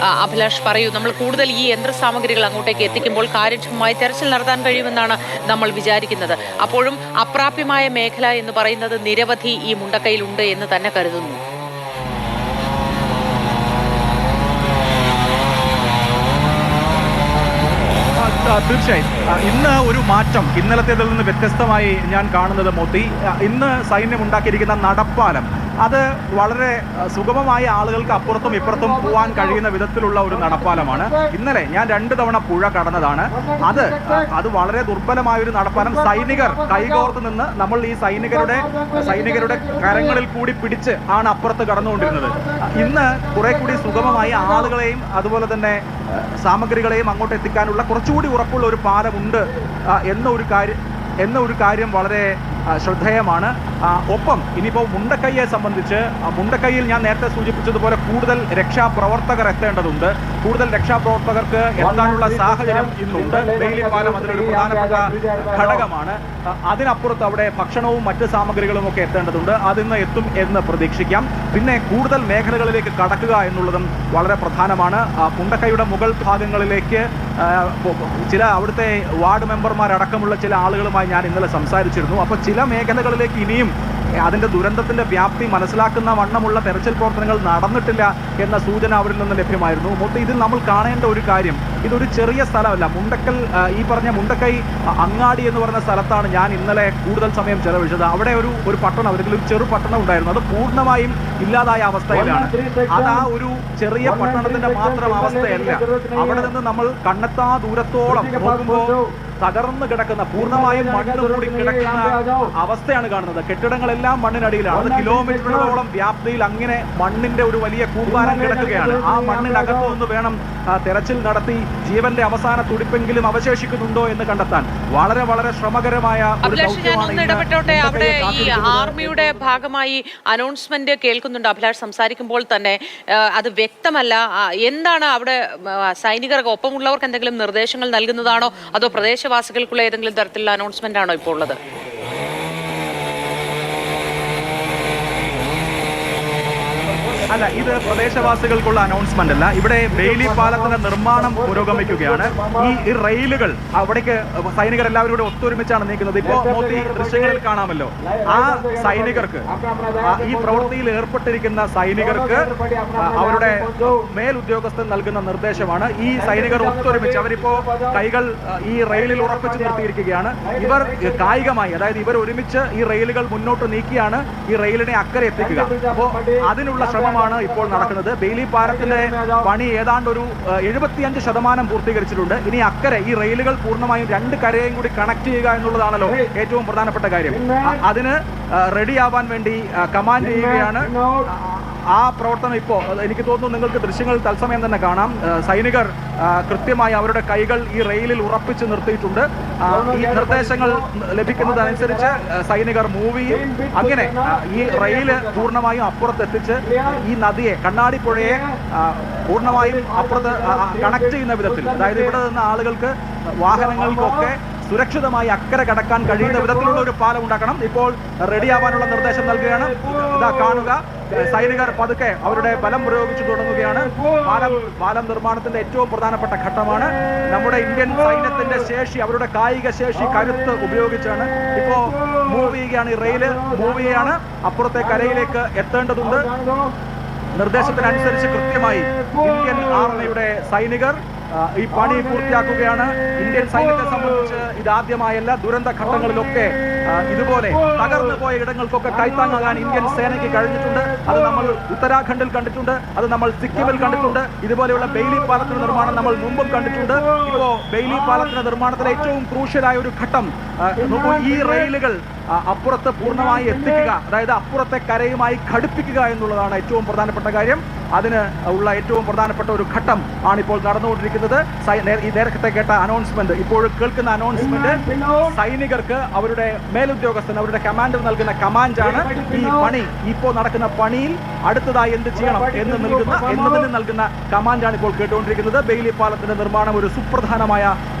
അഭിലാഷ് പറയൂ, നമ്മൾ കൂടുതൽ ഈ യന്ത്രസാമഗ്രികൾ അങ്ങോട്ടേക്ക് എത്തിക്കുമ്പോൾ കാര്യക്ഷമമായി തെരച്ചിൽ നടത്താൻ കഴിയുമെന്നാണ് നമ്മൾ വിചാരിക്കുന്നത്. അപ്പോഴും അപ്രാപ്യമായ മേഖല എന്ന് പറയുന്നത് നിരവധി ഈ മുണ്ടക്കൈയിലുണ്ട് എന്ന് തന്നെ കരുതുന്നു. തീർച്ചയായും ഇന്ന് ഒരു മാറ്റം ഇന്നലത്തേതിൽ നിന്ന് വ്യത്യസ്തമായി ഞാൻ കാണുന്നത് മോത്തി, ഇന്ന് സൈന്യം ഉണ്ടാക്കിയിരിക്കുന്ന നടപ്പാലം അത് വളരെ സുഗമമായ ആളുകൾക്ക് അപ്പുറത്തും ഇപ്പുറത്തും പോകാൻ കഴിയുന്ന വിധത്തിലുള്ള ഒരു നടപ്പാലമാണ്. ഇന്നലെ ഞാൻ 2 തവണ പുഴ കടന്നതാണ്. അത് വളരെ ദുർബലമായൊരു നടപ്പാലം. സൈനികർ കൈകോർത്ത് നിന്ന് നമ്മൾ ഈ സൈനികരുടെ കരങ്ങളിൽ കൂടി പിടിച്ച് ആണ് അപ്പുറത്ത് കടന്നുകൊണ്ടിരുന്നത്. ഇന്ന് കുറെ കൂടി സുഗമമായി ആളുകളെയും അതുപോലെ തന്നെ സാമഗ്രികളെയും അങ്ങോട്ട് എത്തിക്കാനുള്ള കുറച്ചുകൂടി ഉറപ്പുള്ള ഒരു പാലമുണ്ട് എന്ന ഒരു കാര്യം വളരെ ശ്രദ്ധേയമാണ്. ഒപ്പം ഇനിയിപ്പോൾ മുണ്ടക്കൈയെ സംബന്ധിച്ച് മുണ്ടക്കൈയിൽ ഞാൻ നേരത്തെ സൂചിപ്പിച്ചതുപോലെ കൂടുതൽ രക്ഷാപ്രവർത്തകർ എത്തേണ്ടതുണ്ട്. കൂടുതൽ രക്ഷാപ്രവർത്തകർക്ക് എത്താനുള്ള സാഹചര്യം ഇന്നുണ്ട്. ബെയിലി പാലം അതിലൊരു പ്രധാനപ്പെട്ട ഘടകമാണ്. അതിനപ്പുറത്ത് അവിടെ ഭക്ഷണവും മറ്റ് സാമഗ്രികളും ഒക്കെ എത്തേണ്ടതുണ്ട്. അതിന്ന് എത്തും എന്ന് പ്രതീക്ഷിക്കാം. പിന്നെ കൂടുതൽ മേഖലകളിലേക്ക് കടക്കുക എന്നുള്ളതും വളരെ പ്രധാനമാണ്. മുണ്ടക്കൈയുടെ മുകൾ ഭാഗങ്ങളിലേക്ക് ചില അവിടുത്തെ വാർഡ് മെമ്പർമാരടക്കമുള്ള ചില ആളുകളുമായി ഞാൻ ഇന്നലെ സംസാരിച്ചിരുന്നു. അപ്പോൾ ചില മേഖലകളിലേക്ക് ഇനിയും അതിൻ്റെ ദുരന്തത്തിൻ്റെ വ്യാപ്തി മനസ്സിലാക്കുന്ന വണ്ണമുള്ള തെരച്ചിൽ പ്രവർത്തനങ്ങൾ നടന്നിട്ടില്ല എന്ന സൂചന അവരിൽ നിന്ന് ലഭ്യമായിരുന്നു. മൊത്തം ഇതിൽ നമ്മൾ കാണേണ്ട ഒരു കാര്യം, ഇതൊരു ചെറിയ സ്ഥലമല്ല. ഈ പറഞ്ഞ മുണ്ടക്കൈ അങ്ങാടി എന്ന് പറഞ്ഞ സ്ഥലത്താണ് ഞാൻ ഇന്നലെ കൂടുതൽ സമയം ചെലവഴിച്ചത്. അവിടെ ഒരു പട്ടണം, ഒരു ചെറു പട്ടണം ഉണ്ടായിരുന്നു. അത് പൂർണ്ണമായും ഇല്ലാതായ അവസ്ഥയിലാണ്. അത് ആ ഒരു ചെറിയ പട്ടണത്തിന്റെ മാത്രം അവസ്ഥയല്ല. അവിടെ നിന്ന് നമ്മൾ കണ്ണെത്താ ദൂരത്തോളം നോക്കുമ്പോൾ തകർന്നു കിടക്കുന്ന, പൂർണ്ണമായും മണ്ണ് മൂടി കിടക്കുന്ന അവസ്ഥയാണ് കാണുന്നത്. കെട്ടിടങ്ങളെല്ലാം മണ്ണിനടിയിലാണ്. അത് കിലോമീറ്ററുകളോളം വ്യാപ്തിയിൽ അങ്ങനെ മണ്ണിന്റെ ഒരു വലിയ കൂമ്പാരം കിടക്കുകയാണ്. ആ മണ്ണിനകത്തു നിന്ന് വേണം തെരച്ചിൽ നടത്തി ജീവന്റെ അവസാന തുടിപ്പെങ്കിലും അവശേഷിക്കുന്നുണ്ടോ എന്ന് കണ്ടെത്താൻ. വളരെ വളരെ ശ്രമകരമായ അവിടെ ഈ ആർമിയുടെ ഭാഗമായി അനൗൺസ്മെന്റ് കേൾക്കുന്നുണ്ട്. അഭിലാഷ് സംസാരിക്കുമ്പോൾ തന്നെ അത് വ്യക്തമല്ല. എന്താണ് അവിടെ സൈനികർക്ക് ഒപ്പമുള്ളവർക്ക് എന്തെങ്കിലും നിർദ്ദേശങ്ങൾ നൽകുന്നതാണോ അതോ പ്രദേശവാസികൾക്കുള്ള ഏതെങ്കിലും തരത്തിലുള്ള അനൗൺസ്മെന്റ് ആണോ ഇപ്പോൾ ഉള്ളത്? അല്ല, ഇത് പ്രദേശവാസികൾക്കുള്ള അനൗൺസ്മെന്റ് അല്ല. ഇവിടെ ബെയിലി പാലത്തിന്റെ നിർമ്മാണം പുരോഗമിക്കുകയാണ്. ഈ റെയിലുകൾ അവിടേക്ക് സൈനികർ എല്ലാവരും കൂടെ ഒത്തൊരുമിച്ചാണ് നീക്കുന്നത്. ഇപ്പോൾ മോത്തി ദൃശ്യങ്ങളിൽ കാണാമല്ലോ. ആ സൈനികർക്ക്, ഈ പ്രവൃത്തിയിൽ ഏർപ്പെട്ടിരിക്കുന്ന സൈനികർക്ക് അവരുടെ മേലുദ്യോഗസ്ഥൻ നൽകുന്ന നിർദ്ദേശമാണ്. ഈ സൈനികർ ഒത്തൊരുമിച്ച് അവരിപ്പോ കൈകൾ ഈ റെയിലിൽ ഉറപ്പിച്ച് നിർത്തിയിരിക്കുകയാണ്. ഇവർ കായികമായി, അതായത് ഇവർ ഒരുമിച്ച് ഈ റെയിലുകൾ മുന്നോട്ട് നീക്കിയാണ് ഈ റെയിലിനെ അക്കരെ എത്തിക്കുക. അപ്പോൾ അതിനുള്ള ശ്രമമാണ് ഇപ്പോൾ നടക്കുന്നത്. ബെയിലി പാലത്തിന്റെ പണി ഏതാണ്ട് ഒരു 75% പൂർത്തീകരിച്ചിട്ടുണ്ട്. ഇനി അക്കരെ ഈ റെയിലുകൾ പൂർണ്ണമായും 2 കരയും കൂടി കണക്ട് ചെയ്യുക എന്നുള്ളതാണല്ലോ ഏറ്റവും പ്രധാനപ്പെട്ട കാര്യം. അതിന് റെഡിയാവാൻ വേണ്ടി കമാൻഡ് ചെയ്യുകയാണ്. ആ പ്രവർത്തനം ഇപ്പോൾ എനിക്ക് തോന്നുന്നു നിങ്ങൾക്ക് ദൃശ്യങ്ങൾ തത്സമയം തന്നെ കാണാം. സൈനികർ കൃത്യമായി അവരുടെ കൈകൾ ഈ റെയിലിൽ ഉറപ്പിച്ച് നിർത്തിയിട്ടുണ്ട്. ഈ നിർദ്ദേശങ്ങൾ ലഭിക്കുന്നതനുസരിച്ച് സൈനികർ മൂവ് ചെയ്യും. അങ്ങനെ ഈ റെയില് പൂർണ്ണമായും അപ്പുറത്തെത്തിച്ച് ഈ നദിയെ, കണ്ണാടിപ്പുഴയെ പൂർണ്ണമായും അപ്പുറത്ത് കണക്ട് ചെയ്യുന്ന വിധത്തിൽ, അതായത് ഇവിടെ നിന്ന് ആളുകൾക്ക് വാഹനങ്ങൾക്കൊക്കെ സുരക്ഷിതമായി അക്കരെ കടക്കാൻ കഴിയുന്ന വിധത്തിലുള്ള ഒരു പാലം ഉണ്ടാക്കണം. ഇപ്പോൾ റെഡിയാവാനുള്ള നിർദ്ദേശം നൽകുകയാണ്. ഇതാ കാണുക, സൈനികർ പതുക്കെ അവരുടെ ബലം പ്രയോഗിച്ചു തുടങ്ങുകയാണ്. പാലം നിർമ്മാണത്തിന്റെ ഏറ്റവും പ്രധാനപ്പെട്ട ഘട്ടമാണ്. നമ്മുടെ ഇന്ത്യൻ സൈന്യത്തിന്റെ ശേഷി, അവരുടെ കായിക ശേഷി, കരുത്ത് ഉപയോഗിച്ചാണ് ഇപ്പോ മൂവ് ചെയ്യുകയാണ്. ഈ റെയില് മൂവ് ചെയ്യുകയാണ്. അപ്പുറത്തെ കരയിലേക്ക് എത്തേണ്ടതുണ്ട്. നിർദ്ദേശത്തിനനുസരിച്ച് കൃത്യമായി ഇന്ത്യൻ ആർമിയുടെ സൈനികർ ഈ പണി പൂർത്തിയാക്കുകയാണ്. ഇന്ത്യൻ സൈന്യത്തെ സംബന്ധിച്ച് ഇതാദ്യമായല്ല. ദുരന്ത ഘട്ടങ്ങളിലൊക്കെ ഇതുപോലെ തകർന്നു പോയ ഇടങ്ങൾക്കൊക്കെ കൈത്താങ്ങാൻ ഇന്ത്യൻ സേനയ്ക്ക് കഴിഞ്ഞിട്ടുണ്ട്. അത് നമ്മൾ ഉത്തരാഖണ്ഡിൽ കണ്ടിട്ടുണ്ട്, അത് നമ്മൾ സിക്കിമിൽ കണ്ടിട്ടുണ്ട്. ഇതുപോലെയുള്ള ബെയിലി പാലത്തിന്റെ നിർമ്മാണം നമ്മൾ മുമ്പും കണ്ടിട്ടുണ്ട്. ഇപ്പോ ബെയിലി പാലത്തിന്റെ നിർമ്മാണത്തിലെ ഏറ്റവും ക്രൂഷ്യലായ ഒരു ഘട്ടം ഈ റെയിലുകൾ അപ്പുറത്ത് പൂർണ്ണമായി എത്തിക്കുക, അതായത് അപ്പുറത്തെ കരയുമായി ഘടിപ്പിക്കുക എന്നുള്ളതാണ് ഏറ്റവും പ്രധാനപ്പെട്ട കാര്യം. അതിന് ഉള്ള ഏറ്റവും പ്രധാനപ്പെട്ട ഒരു ഘട്ടം ആണിപ്പോൾ നടന്നുകൊണ്ടിരിക്കുന്നത്. ഈ നേരത്തെ കേട്ട അനൗൺസ്മെന്റ്, ഇപ്പോൾ കേൾക്കുന്ന അനൗൺസ്മെന്റ് സൈനികർക്ക് അവരുടെ മേലുദ്യോഗസ്ഥൻ, അവരുടെ കമാൻഡർ നൽകുന്ന കമാൻഡാണ്. ഈ പണി, ഇപ്പോൾ നടക്കുന്ന പണിയിൽ അടുത്തതായി എന്ത് ചെയ്യണം എന്നതിന് നൽകുന്ന കമാൻഡാണ് ഇപ്പോൾ കേട്ടുകൊണ്ടിരിക്കുന്നത്. ബെയിലി പാലത്തിന്റെ നിർമ്മാണം ഒരു സുപ്രധാനമായ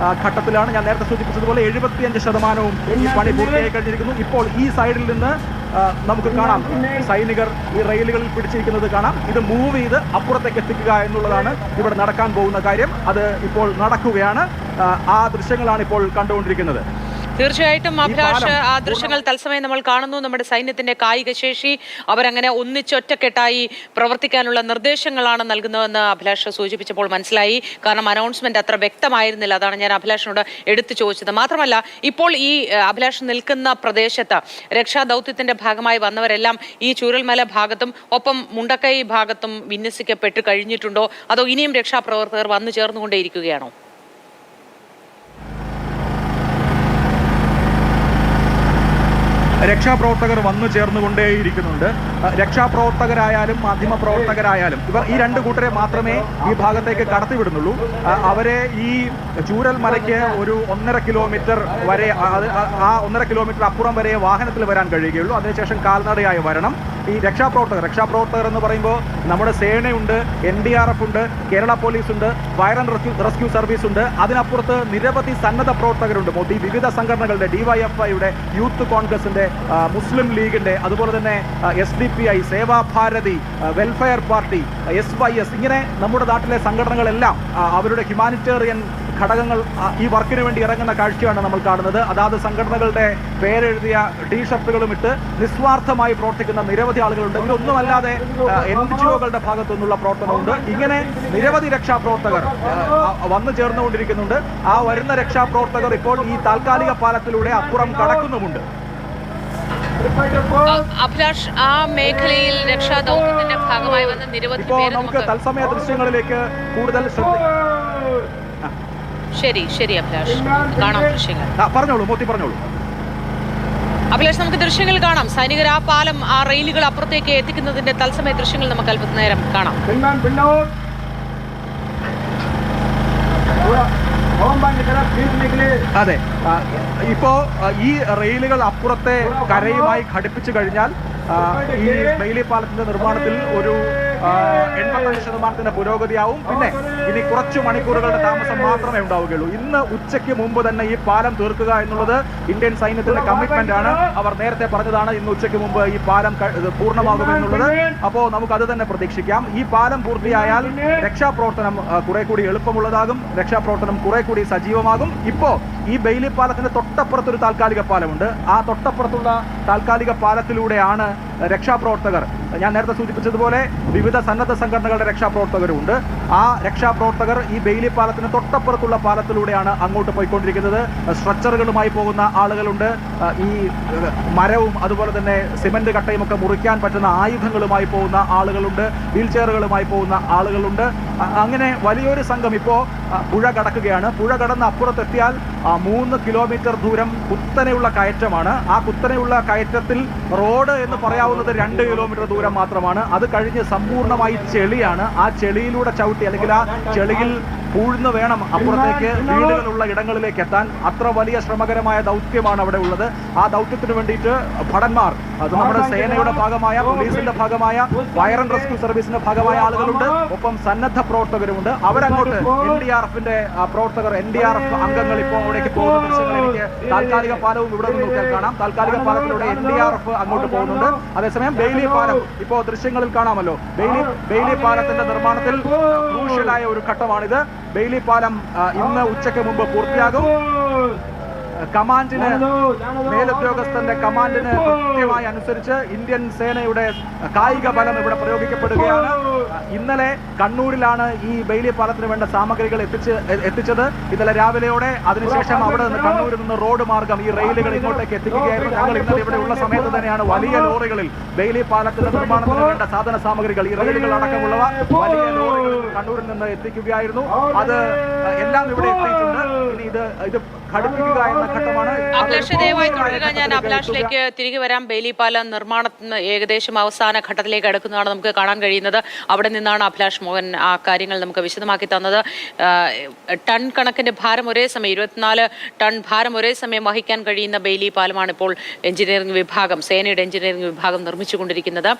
ഘട്ടത്തിലാണ്. ഞാൻ നേരത്തെ സൂചിപ്പിച്ചതുപോലെ 75% ഈ പണി പൂർത്തിയായി കഴിഞ്ഞിരിക്കുന്നു. ഇപ്പോൾ ഈ സൈഡിൽ നിന്ന് നമുക്ക് കാണാം സൈനികർ ഈ റെയിലുകളിൽ പിടിച്ചിരിക്കുന്നത് കാണാം. ഇത് മൂവ് ചെയ്ത് അപ്പുറത്തേക്ക് എത്തിക്കുക എന്നുള്ളതാണ് ഇവിടെ നടക്കാൻ പോകുന്ന കാര്യം. അത് ഇപ്പോൾ നടക്കുകയാണ്. ആ ദൃശ്യങ്ങളാണ് ഇപ്പോൾ കണ്ടുകൊണ്ടിരിക്കുന്നത്. തീർച്ചയായിട്ടും അഭിലാഷ്, ആ ദൃശ്യങ്ങൾ തത്സമയം നമ്മൾ കാണുന്നു. നമ്മുടെ സൈന്യത്തിന്റെ കായിക ശേഷി, അവരങ്ങനെ ഒന്നിച്ചൊറ്റക്കെട്ടായി പ്രവർത്തിക്കാനുള്ള നിർദ്ദേശങ്ങളാണ് നൽകുന്നതെന്ന് അഭിലാഷ് സൂചിപ്പിച്ചപ്പോൾ മനസ്സിലായി. കാരണം അനൗൺസ്മെന്റ് അത്ര വ്യക്തമായിരുന്നില്ല. അതാണ് ഞാൻ അഭിലാഷിനോട് എടുത്തു ചോദിച്ചത്. മാത്രമല്ല, ഇപ്പോൾ ഈ അഭിലാഷ് നിൽക്കുന്ന പ്രദേശത്ത് രക്ഷാദൗത്യത്തിന്റെ ഭാഗമായി വന്നവരെല്ലാം ഈ ചൂരൽമല ഭാഗത്തും ഒപ്പം മുണ്ടക്കൈ ഭാഗത്തും വിന്യസിക്കപ്പെട്ട് കഴിഞ്ഞിട്ടുണ്ടോ, അതോ ഇനിയും രക്ഷാപ്രവർത്തകർ വന്നു ചേർന്നുകൊണ്ടേയിരിക്കുകയാണോ? രക്ഷാപ്രവർത്തകർ വന്നു ചേർന്നുകൊണ്ടേയിരിക്കുന്നുണ്ട്. രക്ഷാപ്രവർത്തകരായാലും മാധ്യമപ്രവർത്തകരായാലും ഇവർ ഈ രണ്ട് കൂട്ടരെ മാത്രമേ ഈ ഭാഗത്തേക്ക് കടത്തിവിടുന്നുള്ളൂ. അവരെ ഈ ചൂരൽ മലയ്ക്ക് ഒരു 1.5 കിലോമീറ്റർ വരെ, ആ 1.5 കിലോമീറ്റർ അപ്പുറം വരെ വാഹനത്തിൽ വരാൻ കഴിയുകയുള്ളൂ. അതിനുശേഷം കാൽനടയായി വരണം. ഈ രക്ഷാപ്രവർത്തകർ എന്ന് പറയുമ്പോൾ നമ്മുടെ സേനയുണ്ട്, NDRF ഉണ്ട്, കേരള പോലീസ് ഉണ്ട്, ഫയർ ആൻഡ് റെസ്ക്യൂ സർവീസ് ഉണ്ട്. അതിനപ്പുറത്ത് നിരവധി സന്നദ്ധ പ്രവർത്തകരുണ്ട്. മോദി വിവിധ സംഘടനകളുടെ, DYFIയുടെ, യൂത്ത് കോൺഗ്രസിന്റെ, മുസ്ലിം ലീഗിന്റെ, അതുപോലെ തന്നെ SDPI, Seva Bharati, Welfare Party, SYS, ഇങ്ങനെ നമ്മുടെ നാട്ടിലെ സംഘടനകളെല്ലാം അവരുടെ ഹ്യൂമാനിറ്റേറിയൻ ഘടകങ്ങൾ ഈ വർക്കിന് വേണ്ടി ഇറങ്ങുന്ന കാഴ്ചയാണ് നമ്മൾ കാണുന്നത്. അതാത് സംഘടനകളുടെ പേരെഴുതിയ ടീഷർട്ടുകളും ഇട്ട് നിസ്വാർത്ഥമായി പ്രവർത്തിക്കുന്ന നിരവധി ആളുകളുണ്ട്. ഇതൊന്നുമല്ലാതെ NGOകളുടെ ഭാഗത്തു നിന്നുള്ള പ്രവർത്തനമുണ്ട്. ഇങ്ങനെ നിരവധി രക്ഷാപ്രവർത്തകർ വന്നു ചേർന്നുകൊണ്ടിരിക്കുന്നുണ്ട്. ആ വരുന്ന രക്ഷാപ്രവർത്തകർ ഇപ്പോൾ ഈ താൽക്കാലിക പാലത്തിലൂടെ അപ്പുറം കടക്കുന്നുമുണ്ട്. അഭിലാഷ്, ആ മേഖലയിൽ രക്ഷാദൗത്യത്തിന്റെ ഭാഗമായി വന്ന നിരവധി പേര് നമുക്ക് തത്സമയ ദൃശ്യങ്ങളിലേക്ക് കൂടുതൽ ശരി അഭിലാഷ്, കാണാം ദൃശ്യങ്ങൾ. പറഞ്ഞോളൂ മോത്തി, പറഞ്ഞോളൂ അഭിലാഷ്. നമുക്ക് ദൃശ്യങ്ങൾ കാണാം. സൈനികർ ആ പാലം, ആ റെയിലുകൾ അപ്പുറത്തേക്ക് എത്തിക്കുന്നതിന്റെ തത്സമയ ദൃശ്യങ്ങൾ നമുക്ക് അല്പനേരം കാണാം. അതെ, ഇപ്പോ ഈ റെയിലുകൾ അപ്പുറത്തെ കരയുമായി ഘടിപ്പിച്ചു കഴിഞ്ഞാൽ ഈ ബെയിലി പാലത്തിന്റെ നിർമ്മാണത്തിൽ ഒരു 85% പുരോഗതിയാവും. പിന്നെ ഇനി കുറച്ചു മണിക്കൂറുകളുടെ താമസം മാത്രമേ ഉണ്ടാവുകയുള്ളൂ. ഇന്ന് ഉച്ചയ്ക്ക് മുമ്പ് തന്നെ ഈ പാലം തീർക്കുക എന്നുള്ളത് ഇന്ത്യൻ സൈന്യത്തിന്റെ കമ്മിറ്റ്മെന്റ് ആണ്. അവർ നേരത്തെ പറഞ്ഞതാണ് ഇന്ന് ഉച്ചയ്ക്ക് മുമ്പ് ഈ പാലം പൂർണ്ണമാകുമെന്നുള്ളത്. അപ്പോൾ നമുക്ക് അത് തന്നെ പ്രതീക്ഷിക്കാം. ഈ പാലം പൂർത്തിയായാൽ രക്ഷാപ്രവർത്തനം കുറെ കൂടി എളുപ്പമുള്ളതാകും. രക്ഷാപ്രവർത്തനം കുറെ കൂടി സജീവമാകും. ഇപ്പോ ഈ ബെയിലി പാലത്തിന്റെ തൊട്ടപ്പുറത്തൊരു താൽക്കാലിക പാലമുണ്ട്. ആ തൊട്ടപ്പുറത്തുള്ള താൽക്കാലിക പാലത്തിലൂടെയാണ് രക്ഷാപ്രവർത്തകർ, ഞാൻ നേരത്തെ സൂചിപ്പിച്ചതുപോലെ വിവിധ സന്നദ്ധ സംഘടനകളുടെ രക്ഷാപ്രവർത്തകരുണ്ട്. ആ രക്ഷാപ്രവർത്തകർ ഈ ബെയിലി പാലത്തിന് തൊട്ടപ്പുറത്തുള്ള പാലത്തിലൂടെയാണ് അങ്ങോട്ട് പോയിക്കൊണ്ടിരിക്കുന്നത്. സ്ട്രെച്ചറുകളുമായി പോകുന്ന ആളുകളുണ്ട്. ഈ മരവും അതുപോലെ തന്നെ സിമന്റ് കട്ടയും ഒക്കെ മുറിക്കാൻ പറ്റുന്ന ആയുധങ്ങളുമായി പോകുന്ന ആളുകളുണ്ട്. വീൽ ചെയറുകളുമായി പോകുന്ന ആളുകളുണ്ട്. അങ്ങനെ വലിയൊരു സംഘം ഇപ്പോൾ പുഴ കടക്കുകയാണ്. പുഴ കടന്ന് അപ്പുറത്തെത്തിയാൽ 3 കിലോമീറ്റർ ദൂരം കുത്തനെയുള്ള കയറ്റമാണ്. ആ കുത്തനെയുള്ള കയറ്റത്തിൽ റോഡ് എന്ന് പറയാവുന്നത് 2 കിലോമീറ്റർ ദൂരം മാത്രമാണ്. അത് കഴിഞ്ഞ് സമ്പൂർണ്ണമായി ചെളിയാണ്. ആ ചെളിയിലൂടെ ചവിട്ടി, അല്ലെങ്കിൽ ആ ചെളിയിൽ പൂഴ്ന്ന് വേണം അപ്പുറത്തേക്ക് വീടുകളുള്ള ഇടങ്ങളിലേക്ക് എത്താൻ. അത്ര വലിയ ശ്രമകരമായ ദൗത്യമാണ് അവിടെ ഉള്ളത്. ആ ദൗത്യത്തിന് വേണ്ടിയിട്ട് ഭടന്മാർ, അത് നമ്മുടെ സേനയുടെ ഭാഗമായ, പോലീസിന്റെ ഭാഗമായ, ഫയർ ആൻഡ് റെസ്ക്യൂ സർവീസിന്റെ ഭാഗമായ ആളുകളുണ്ട്. ഒപ്പം സന്നദ്ധ പ്രവർത്തകരുമുണ്ട്. അവരങ്ങോട്ട് NDRFന്റെ പ്രവർത്തകർ, NDRF അംഗങ്ങൾ ഇപ്പോൾ അവിടേക്ക് പോകുന്ന ദൃശ്യങ്ങൾ എനിക്ക് താൽക്കാലിക പാലവും ഇവിടെ നിന്ന് നോക്കിയാൽ കാണാം. താൽക്കാലിക പാലത്തിലൂടെ NDRF അങ്ങോട്ട് പോകുന്നുണ്ട്. അതേസമയം ബെയിലി പാലം ഇപ്പോൾ ദൃശ്യങ്ങളിൽ കാണാമല്ലോ. ബെയിലി പാലത്തിന്റെ നിർമ്മാണത്തിൽ ക്രൂഷ്യലായ ഒരു ഘട്ടമാണിത്. ബെയിലി പാലം ഇന്ന് ഉച്ചയ്ക്ക് മുമ്പ് പൂർത്തിയാകും. കമാൻഡിന്, മേലുദ്യോഗസ്ഥന്റെ കമാൻഡിന് കൃത്യമായി അനുസരിച്ച് ഇന്ത്യൻ സേനയുടെ കായിക ബലം ഇവിടെ പ്രയോഗിക്കപ്പെടുകയാണ്. ഇന്നലെ കണ്ണൂരിലാണ് ഈ ബെയിലി പാലത്തിന് വേണ്ട സാമഗ്രികൾ എത്തിച്ചത്. ഇന്നലെ രാവിലെയോടെ. അതിനുശേഷം അവിടെ നിന്ന്, കണ്ണൂരിൽ നിന്ന് റോഡ് മാർഗം ഈ റെയിലുകൾ ഇങ്ങോട്ടേക്ക് എത്തിക്കുകയായിരുന്നു. ഞങ്ങൾ ഇന്നലെ ഇവിടെ ഉള്ള സമയത്ത് തന്നെയാണ് വലിയ ലോറികളിൽ ബെയിലി പാലത്തിന്റെ നിർമ്മാണത്തിന് വേണ്ട സാധന സാമഗ്രികൾ, ഈ റെയിലുകൾ അടക്കമുള്ളവ വലിയ ലോറികളിൽ കണ്ണൂരിൽ നിന്ന് എത്തിക്കുകയായിരുന്നു. അത് എല്ലാം ഇവിടെ എത്തിയിട്ടുണ്ട്. ഇനി ഇത് ഘടിപ്പിക്കുക എന്ന ഘട്ടമാണ്. അഭിലാഷ്, ദയവായി തുടരുക. ഞാൻ അഭിലാഷിലേക്ക് തിരികെ വരാം. ബെയിലി പാലം നിർമ്മാണത്തിന് ഏകദേശം അവസാന ഘട്ടത്തിലേക്ക് അടുക്കുന്നതാണ് നമുക്ക് കാണാൻ കഴിയുന്നത്. അവിടെ നിന്നാണ് അഭിലാഷ് മോഹൻ ആ കാര്യങ്ങൾ നമുക്ക് വിശദമാക്കി തന്നത്. ടൺ കണക്കിന്റെ ഭാരം ഒരേ സമയം, 24 ടൺ ഭാരം ഒരേ സമയം വഹിക്കാൻ കഴിയുന്ന ബെയിലി പാലമാണ് ഇപ്പോൾ എഞ്ചിനീയറിംഗ് വിഭാഗം, സേനയുടെ എഞ്ചിനീയറിംഗ് വിഭാഗം നിർമ്മിച്ചുകൊണ്ടിരിക്കുന്നത്.